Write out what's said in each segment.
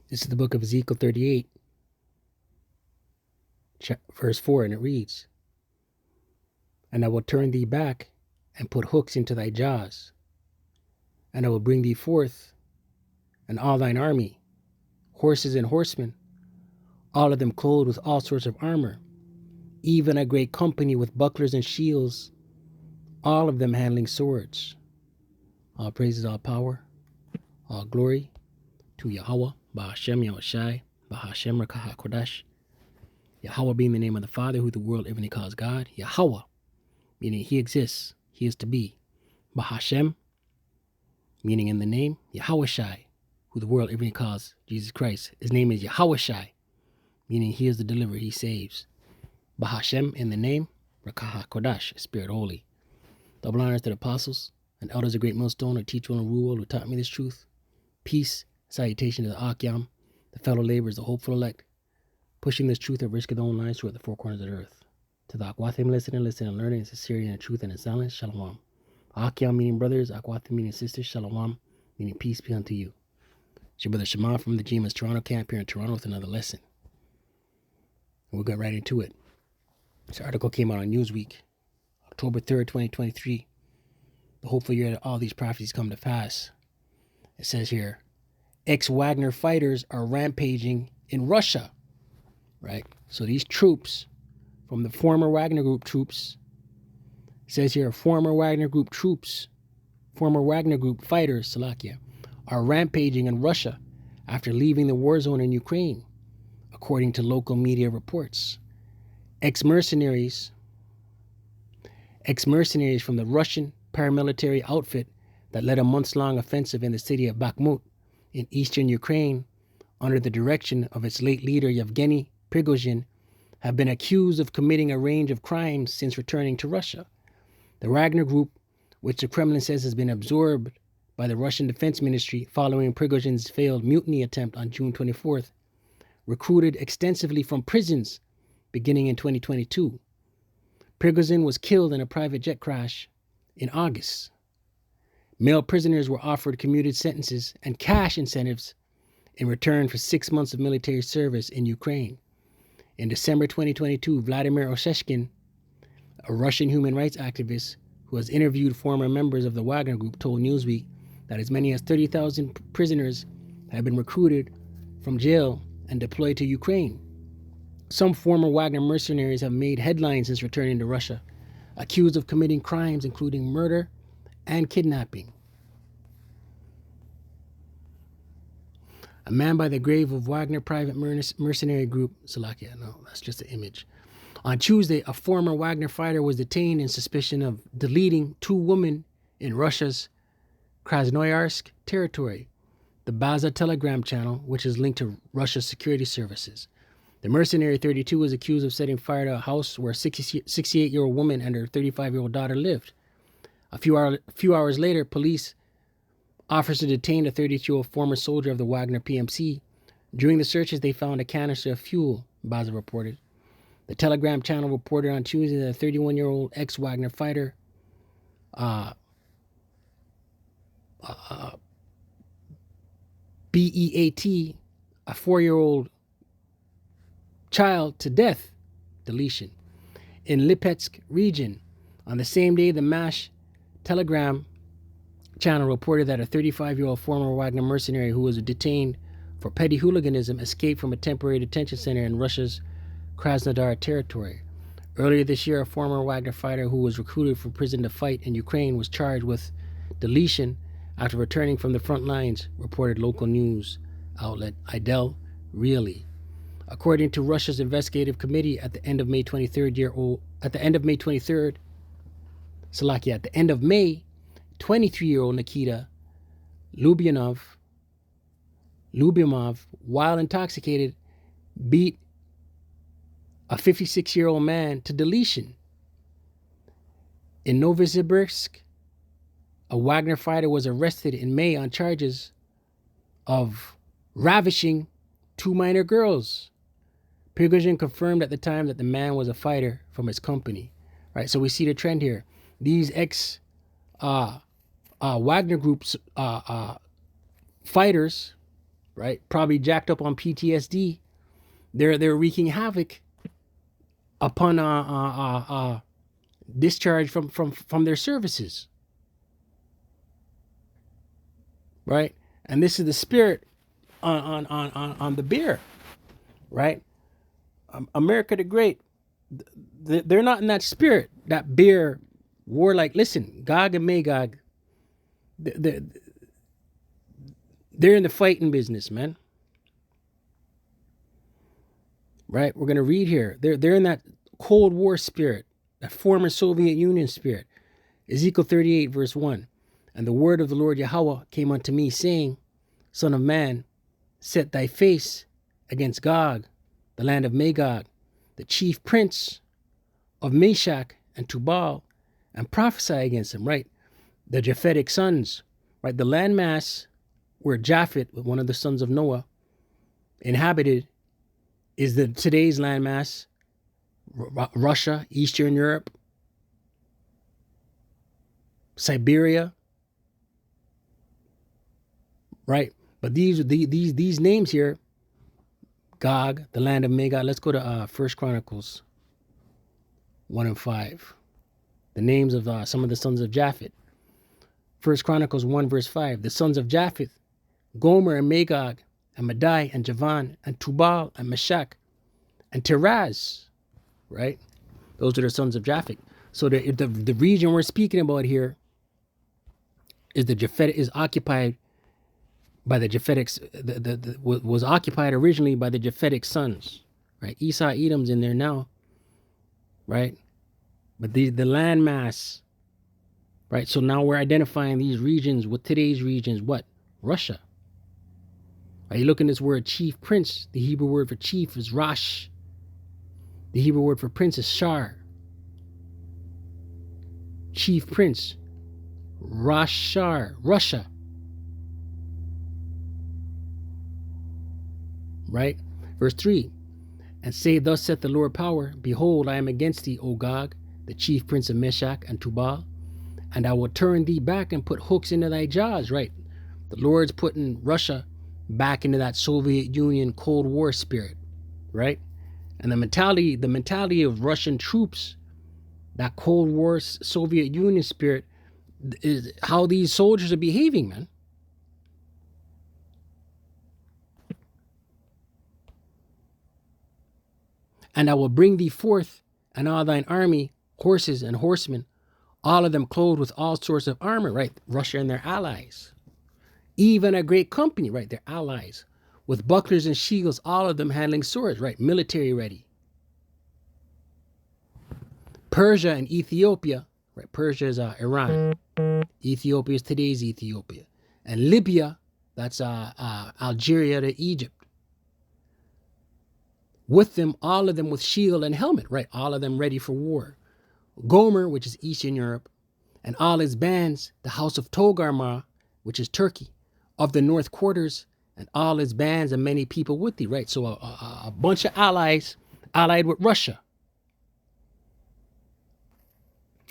This is the book of Ezekiel 38, verse 4, and it reads, "And I will turn thee back and put hooks into thy jaws, and I will bring thee forth, and all thine army, horses and horsemen, all of them clothed with all sorts of armor, even a great company with bucklers and shields, all of them handling swords. All praises, all power, all glory to Yahweh, Ba'ashem Yahushai, Ba'ashem Rakaha Kodash. Yahweh being the name of the Father, who the world everything calls God. Yahweh, meaning he exists, he is to be. Ba'ashem, meaning in the name. Yahushai, who the world everything calls Jesus Christ. His name is Yahushai, meaning he is the deliverer, he saves. Bahashem in the name, Rakaha Kodash, Spirit Holy. Double honors to the apostles and elders of Great Millstone, who teach well and rule, who taught me this truth. Peace, salutation to the Akyam, the fellow laborers, the hopeful elect, pushing this truth at risk of their own lives throughout the four corners of the earth. To the Akwathim listening, learning in sincerity and truth and in silence, Shalom. Akyam meaning brothers, Akwathim meaning sisters, Shalom meaning peace be unto you. It's your brother Shema from the GMS Toronto camp here in Toronto with another lesson. And we'll get right into it. This article came out on Newsweek, October 3rd, 2023. The hopeful year that all these prophecies come to pass. It says here, ex-Wagner fighters are rampaging in Russia, right? So these troops from the former Wagner Group troops, it says here, former Wagner Group fighters, Salakia, are rampaging in Russia after leaving the war zone in Ukraine, according to local media reports. Ex-mercenaries from the Russian paramilitary outfit that led a months-long offensive in the city of Bakhmut in eastern Ukraine under the direction of its late leader Yevgeny Prigozhin have been accused of committing a range of crimes since returning to Russia. The Wagner Group, which the Kremlin says has been absorbed by the Russian Defense Ministry following Prigozhin's failed mutiny attempt on June 24th, recruited extensively from prisons beginning in 2022. Prigozhin was killed in a private jet crash in August. Male prisoners were offered commuted sentences and cash incentives in return for 6 months of military service in Ukraine. In December 2022, Vladimir Osheshkin, a Russian human rights activist who has interviewed former members of the Wagner Group, told Newsweek that as many as 30,000 prisoners have been recruited from jail and deployed to Ukraine. Some former Wagner mercenaries have made headlines since returning to Russia, accused of committing crimes including murder and kidnapping. A man by the grave of Wagner private mercenary group, Salakia, no, that's just an image. On Tuesday, a former Wagner fighter was detained in suspicion of deleting 2 women in Russia's Krasnoyarsk territory, the Baza Telegram channel, which is linked to Russia's security services. The mercenary 32 was accused of setting fire to a house where a 68-year-old woman and her 35-year-old daughter lived. A few hours later, police officers detained a 32-year-old former soldier of the Wagner PMC. During the searches, they found a canister of fuel, Baza reported. The Telegram channel reported on Tuesday that a 31-year-old ex-Wagner fighter, BEAT, a 4-year-old child to death, deletion, in Lipetsk region. On the same day, the MASH Telegram channel reported that a 35-year-old former Wagner mercenary who was detained for petty hooliganism escaped from a temporary detention center in Russia's Krasnodar territory. Earlier this year, a former Wagner fighter who was recruited from prison to fight in Ukraine was charged with deletion after returning from the front lines, reported local news outlet Idel Reali. According to Russia's investigative committee, at the end of May, 23-year-old Nikita Lyubimov, while intoxicated, beat a 56-year-old man to deletion. In Novosibirsk, a Wagner fighter was arrested in May on charges of ravishing 2 minor girls. Prigozhin confirmed at the time that the man was a fighter from his company. Right, so we see the trend here. These ex-Wagner Group's fighters right? Probably jacked up on PTSD. They're wreaking havoc upon discharge from their services, right? And this is the spirit on the bear, right? America the Great, they're not in that spirit, that bear warlike. Listen, Gog and Magog, they're in the fighting business, man. Right? We're gonna read here. They're in that Cold War spirit, that former Soviet Union spirit. Ezekiel 38, verse 1. And the word of the Lord Yahweh came unto me, saying, Son of man, set thy face against Gog, the land of Magog, the chief prince of Meshach and Tubal, and prophesy against him, right? The Japhetic sons, right? The landmass where Japhet, one of the sons of Noah, inhabited is the today's landmass, Russia, Eastern Europe, Siberia, right? But these names here, Gog, the land of Magog. Let's go to 1 Chronicles 1 and 5. The names of some of the sons of Japhet. 1 Chronicles 1 verse 5. The sons of Japheth, Gomer and Magog, and Madai and Javan, and Tubal and Meshach, and Tiraz, right? Those are the sons of Japheth. So the region we're speaking about here is the Japhet is occupied by the Japhetics. Was occupied originally by the Japhetic sons, right? Esau, Edom's in there now, right? But the landmass, right? So now we're identifying these regions with today's regions. What? Russia. Right, you look in this word chief prince. The Hebrew word for chief is Rosh. The Hebrew word for prince is Shar. Chief prince. Rashar. Russia. Right? Verse 3. And say, thus saith the Lord power, behold, I am against thee, O Gog, the chief prince of Meshach and Tubal, and I will turn thee back and put hooks into thy jaws. Right? The Lord's putting Russia back into that Soviet Union Cold War spirit, right? And the mentality of Russian troops, that Cold War Soviet Union spirit, is how these soldiers are behaving, man. And I will bring thee forth, and all thine army, horses and horsemen, all of them clothed with all sorts of armor, right? Russia and their allies. Even a great company, right? Their allies, with bucklers and shields, all of them handling swords, right? Military ready. Persia and Ethiopia, right? Persia is Iran. Ethiopia is today's Ethiopia. And Libya, that's Algeria to Egypt. With them, all of them with shield and helmet, right? All of them ready for war. Gomer, which is Eastern Europe, and all his bands, the house of Togarmah, which is Turkey, of the north quarters, and all his bands and many people with thee, right? So a bunch of allies allied with Russia,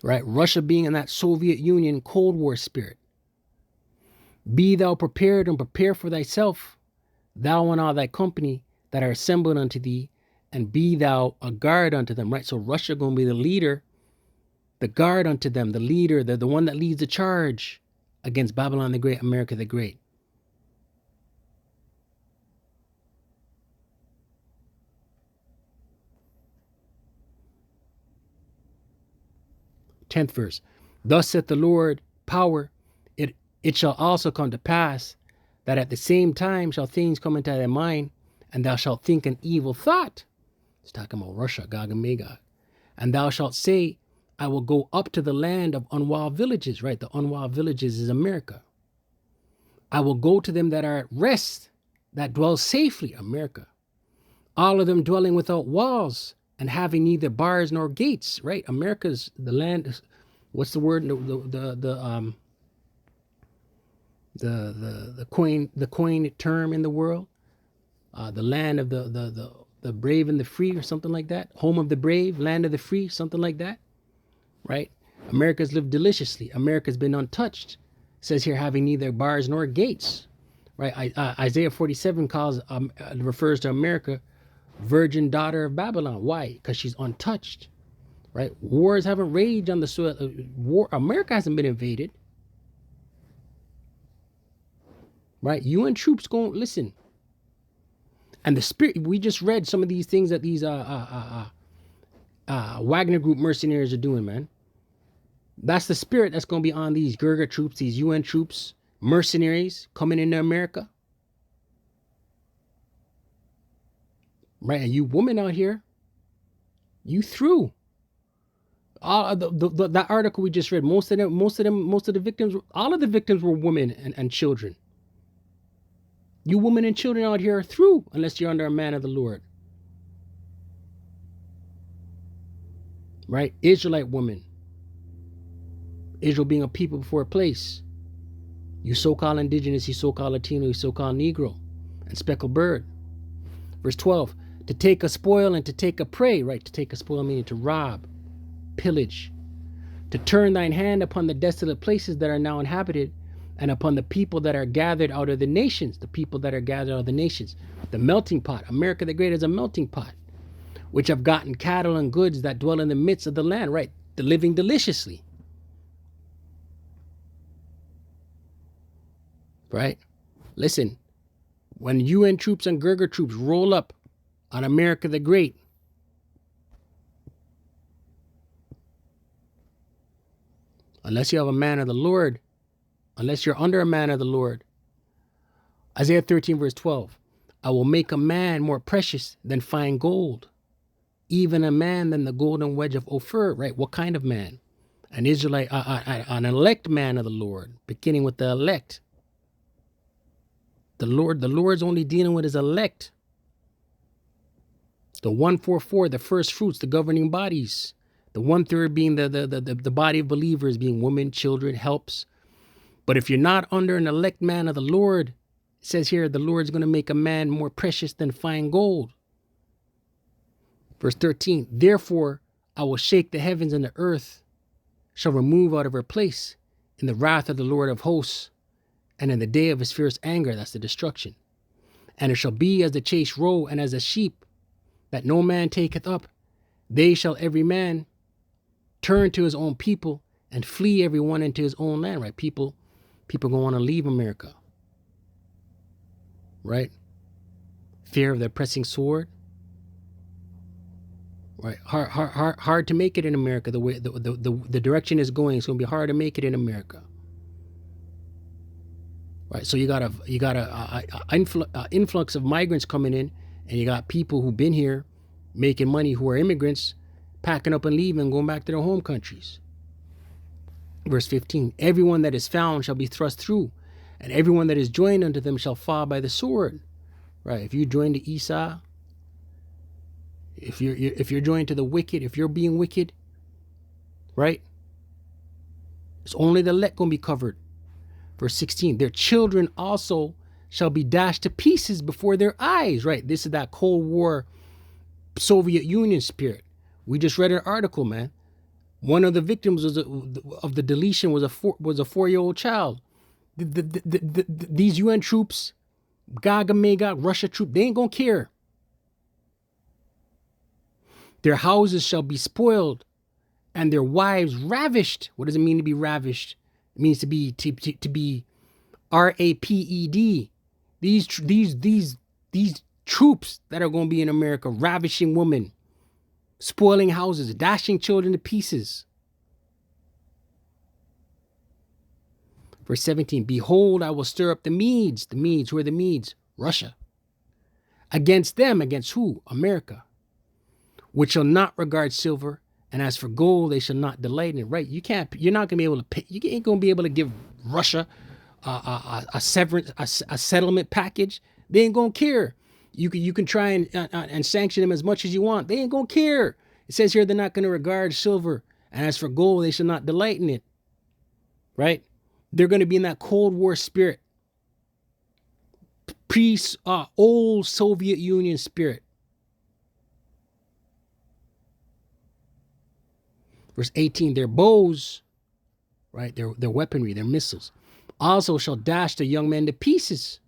right? Russia being in that Soviet Union Cold War spirit. Be thou prepared and prepare for thyself, thou and all thy company that are assembled unto thee, and be thou a guard unto them, right? So Russia going to be the leader, the guard unto them, the leader, the one that leads the charge against Babylon the Great, America the Great. 10th verse. Thus saith the Lord, power, it shall also come to pass that at the same time shall things come into thy mind, and thou shalt think an evil thought. It's talking about Russia, Gog and Magog. And thou shalt say, I will go up to the land of unwalled villages, right? The unwalled villages is America. I will go to them that are at rest, that dwell safely, America. All of them dwelling without walls and having neither bars nor gates, right? America's the land. What's the word? The coin term in the world. The land of the brave and the free, or something like that. Home of the brave, land of the free, something like that, right? America's lived deliciously. America's been untouched. It says here, having neither bars nor gates. right? Isaiah 47 refers to America, virgin daughter of Babylon. Why? Because she's untouched, right? Wars haven't raged on the soil. America hasn't been invaded, right? UN troops going, listen. And the spirit, we just read some of these things that these Wagner Group mercenaries are doing, man. That's the spirit that's going to be on these Gurga troops, these UN troops, mercenaries coming into America. Right? And you women out here, you through. That article we just read, most of the victims, all of the victims were women and children. You women and children out here are through unless you're under a man of the Lord. Right? Israelite women. Israel being a people before a place. You so-called indigenous, you so-called Latino, you so-called Negro, and speckled bird. Verse 12, to take a spoil and to take a prey, right? To take a spoil meaning to rob, pillage, to turn thine hand upon the desolate places that are now inhabited, and upon the people that are gathered out of the nations, the people that are gathered out of the nations. The melting pot, America the Great is a melting pot, which have gotten cattle and goods that dwell in the midst of the land, right? The living deliciously. Right? Listen, when UN troops and Gurga troops roll up on America the Great, unless you have a man of the Lord, unless you're under a man of the Lord, Isaiah 13 verse 12, I will make a man more precious than fine gold, even a man than the golden wedge of Ophir, right? What kind of man? An Israelite, an elect man of the Lord, beginning with the elect. The Lord's only dealing with his elect. The 144, the first fruits, the governing bodies. The 1/3 being the body of believers, being women, children, helps. But if you're not under an elect man of the Lord, it says here, the Lord's going to make a man more precious than fine gold. Verse 13, therefore I will shake the heavens, and the earth shall remove out of her place in the wrath of the Lord of hosts, and in the day of his fierce anger, that's the destruction. And it shall be as the chased roe and as a sheep that no man taketh up. They shall every man turn to his own people and flee every one into his own land, right? People going to want to leave America, right? Fear of the pressing sword, right? Hard to make it in America. The way the direction is going, it's going to be hard to make it in America. Right, so you got a influx of migrants coming in, and you got people who've been here making money who are immigrants, packing up and leaving, going back to their home countries. Verse 15, everyone that is found shall be thrust through, and everyone that is joined unto them shall fall by the sword. Right, if you join to Esau, if you're joined to the wicked, if you're being wicked, right, it's only the elect going to be covered. Verse 16, their children also shall be dashed to pieces before their eyes. Right, this is that Cold War Soviet Union spirit. We just read an article, man. One of the victims of the deletion was a 4-year-old child. These UN troops, Gog and Magog, Russia troop, they ain't gonna care. Their houses shall be spoiled, and their wives ravished. What does it mean to be ravished? It means to be raped. These troops that are going to be in America, ravishing women, spoiling houses, dashing children to pieces. Verse 17, behold, I will stir up the Medes. The Medes, who are the Medes? Russia. Against them, against who? America. Which shall not regard silver, and as for gold, they shall not delight in it. Right? You're not going to be able to pay. You ain't going to be able to give Russia a settlement package. They ain't going to care. You can try and sanction them as much as you want. They ain't going to care. It says here they're not going to regard silver, and as for gold, they shall not delight in it. Right? They're going to be in that Cold War spirit. Old Soviet Union spirit. Verse 18, their bows, right, their weaponry, their missiles, also shall dash the young men to pieces.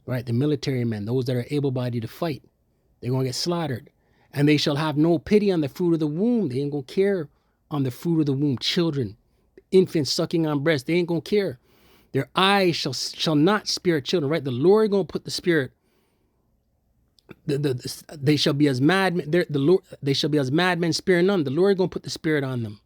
right? The military men, those that are able-bodied to fight, they're going to get slaughtered. And they shall have no pity on the fruit of the womb. They ain't going to care on the fruit of the womb. Children, infants sucking on breast, they ain't going to care. Their eyes shall not spare children, right? The Lord going to put the spirit. They shall be as madmen. They shall be as madmen, spare none. The Lord going to put the spirit on them.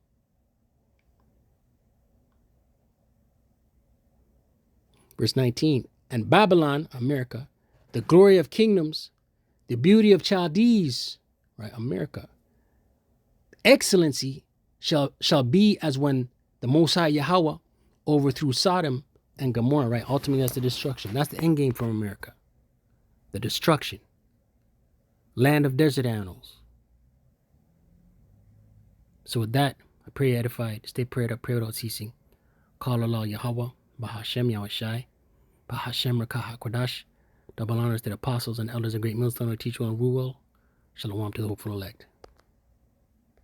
Verse 19, and Babylon, America, the glory of kingdoms, the beauty of Chaldees, right, America, excellency shall be as when the Most High Yahweh overthrew Sodom and Gomorrah, right? Ultimately, that's the destruction. That's the end game for America. The destruction. Land of desert animals. So with that, I pray you edified. Stay prayed up, pray without ceasing. Call Allah Yahweh, Bahashem Yahushai, Bahashem Rakah HaKodash. Double honors to the apostles and elders and great millstones who teach well and rule well. Shalom to the hopeful elect.